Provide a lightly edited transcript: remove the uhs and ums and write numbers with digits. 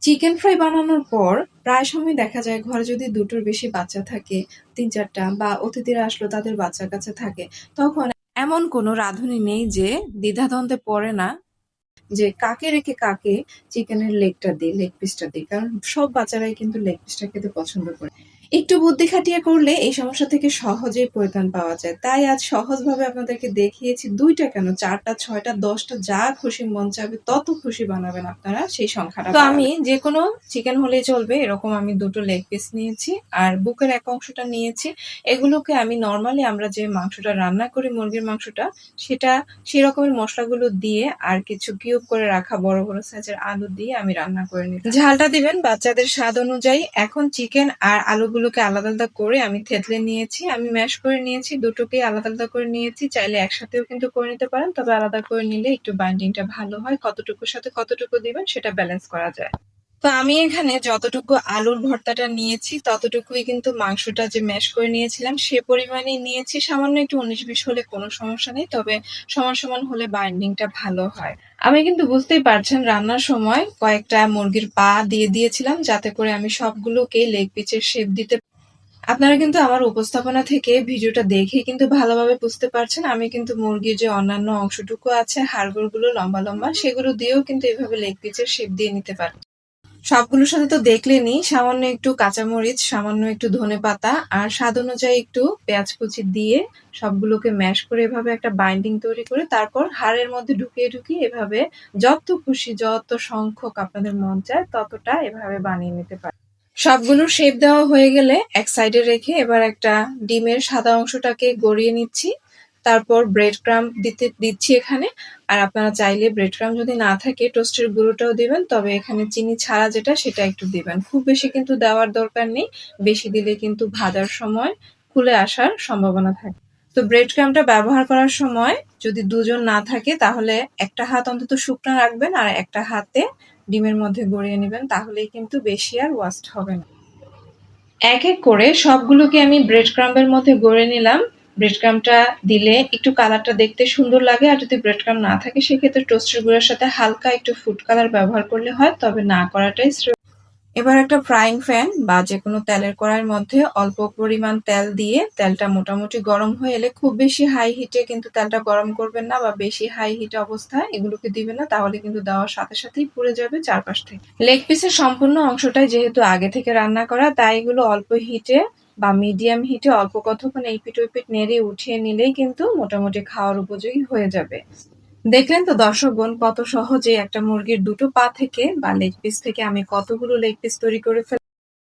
Chicken fry বানানোর পর প্রায় সময় দেখা যায় ঘরে যদি ২ টোর বেশি বাচ্চা থাকে, ৩-৪ টা বা অতিথিরা আসলো তাদের বাচ্চা-কাচ্চা থাকে, তখন এমন কোনো রাঁধুনি নেই যে দ্বিধাদ্বন্দ্বে পড়ে না যে কাকে রেখে কাকে চিকেনের লেগ পিসটা দিই। কারণ সব বাচ্চারাই কিন্তু লেগ পিসটা খেতে পছন্দ করে। একটু বুদ্ধি খাটিয়ে করলে এই সমস্যা থেকে সহজেই পরিত্রাণ পাওয়া যায়। তাই আজ সহজভাবে আপনাদেরকে দেখিয়েছি ২ টা কেন ৪ টা, ৬ টা, ১০ টা যা খুশি মন চাবে তত খুশি বানাবেন আপনারা সেই সংখ্যাটা তো আমি যেকোনো চিকেন হলেই চলবে এরকম আমি ২ টো লেগ পিস নিয়েছি আর বুকের এক অংশটা নিয়েছি। এগুলোকে আমি নরমালি আমরা যে মাংসটা রান্না করি মুরগির মাংসটা সেটা সেই রকমের মসলাগুলো দিয়ে আর কিছু কিউব করে রাখা বড় বড় সাইজের আলু দিয়ে আমি রান্না করে নিই। ঝালটা দিবেন বাচ্চাদের স্বাদ অনুযায়ী। এখন চিকেন আর আলুগুলোকে আলাদা আলাদা করে আমি থেতলে নিয়েছি, আমি ম্যাশ করে নিয়েছি, দুটোকেই আলাদা আলাদা করে নিয়েছি। চাইলে একসাথেও কিন্তু করে নিতে পারেন, তবে আলাদা করে নিলে একটু বাইন্ডিংটা ভালো হয়। কতটুকুর সাথে কতটুকু দিবেন সেটা ব্যালেন্স করা যায়। তো আমি এখানে যতটুকু আলুর ভর্তাটা নিয়েছি ততটুকুই কিন্তু মাংসটা যে ম্যাশ করে নিয়েছিলাম সে পরিমাণেই নিয়েছি। সামান্য একটু ১৯-২০ হলে কোনো সমস্যা নেই, তবে সমান সমান হলে বাইন্ডিংটা ভালো হয়। আমি কিন্তু বুঝতেই পারছেন রান্নার সময় কয়েকটা মুরগির পা দিয়ে দিয়েছিলাম যাতে করে আমি সবগুলোকে লেগ পিসের শেপ দিতে। আপনারা কিন্তু আমার উপস্থাপনা থেকে ভিডিওটা দেখে কিন্তু ভালোভাবে বুঝতে পারছেন আমি কিন্তু মুরগির যে অন্যান্য অংশটুকু আছে হাড়গোড়গুলো লম্বা লম্বা সেগুলো দিয়েও কিন্তু এভাবে লেগ পিসের শেপ দিয়ে নিতে পারি। সবগুলোর সাথে তো দেখলেনই, সামান্য একটু কাঁচামরিচ, সামান্য একটু ধনেপাতা আর স্বাদ অনুযায়ী একটু পেঁয়াজ কুচি দিয়ে সবগুলোকে ম্যাশ করে এভাবে একটা বাইন্ডিং তৈরি করে তারপর হাড়ের মধ্যে ঢুকিয়ে এভাবে যত খুশি যত সংখ্যক আপনাদের মন চায় ততটা এভাবে বানিয়ে নিতে পারেন। সবগুলোর শেপ দেওয়া হয়ে গেলে এক সাইডে রেখে এবার একটা ডিমের সাদা অংশটাকে গড়িয়ে নিচ্ছি। তারপর ব্রেড ক্রাম্ব দিচ্ছি এখানে। আর আপনারা চাইলে ব্রেড ক্রাম্ব যদি না থাকে টোস্টের গুঁড়োটাও দিবেন, তবে এখানে চিনি ছাড়া যেটা সেটা একটু দিবেন। খুব বেশি কিন্তু দেওয়ার দরকার নেই, বেশি দিলে কিন্তু ভাজার সময় খুলে আসার সম্ভাবনা থাকে। তো ব্রেড ক্রাম্বটা ব্যবহার করার সময় যদি দুজন না থাকে তাহলে একটা হাত অন্তত শুকনো রাখবেন আর একটা হাতে ডিমের মধ্যে গড়িয়ে নেবেন, তাহলেই কিন্তু বেশি আর ওয়াস্ট হবে না। এক এক করে সবগুলোকে আমি ব্রেড ক্রাম্বের মধ্যে গড়ে নিলাম। ব্রেড ক্রাম্বটা দিলে একটু কালারটা দেখতে সুন্দর লাগে, আর যদি ব্রেড ক্রাম্ব না থাকে সেক্ষেত্রে টোস্টের গুঁড়োর সাথে হালকা একটু ফুড কালার ব্যবহার করলে হয়, তবে না করাটাই শ্রেয়। এবার একটা ফ্রাইং প্যান বা যেকোনো তেলের কড়াইয়ের মধ্যে অল্প পরিমাণ তেল দিয়ে তেলটা মোটামুটি গরম হয়ে এলে খুব বেশি হাই হিটে কিন্তু তেলটা গরম করবেন না বা বেশি হাই হিট অবস্থায় এগুলোকে দিবেন না, তাহলে কিন্তু দেওয়ার সাথে সাথেই পুড়ে যাবে চারপাশ থেকে। লেগ পিসের সম্পূর্ণ অংশটাই যেহেতু আগে থেকে রান্না করা তাই এগুলো অল্প হিটে বা মিডিয়াম হিটে অল্প কতক্ষণ এইপিট ওইপিট নেড়ে উঠিয়ে নিলেই কিন্তু মোটামুটি খাওয়ার উপযোগী হয়ে যাবে। দেখলেন তো দর্শকগণ কত সহজে একটা মুরগির ২ টো পা থেকে বা লেগ পিস থেকে আমি কতগুলো লেগ পিস তৈরি করে ফেললাম।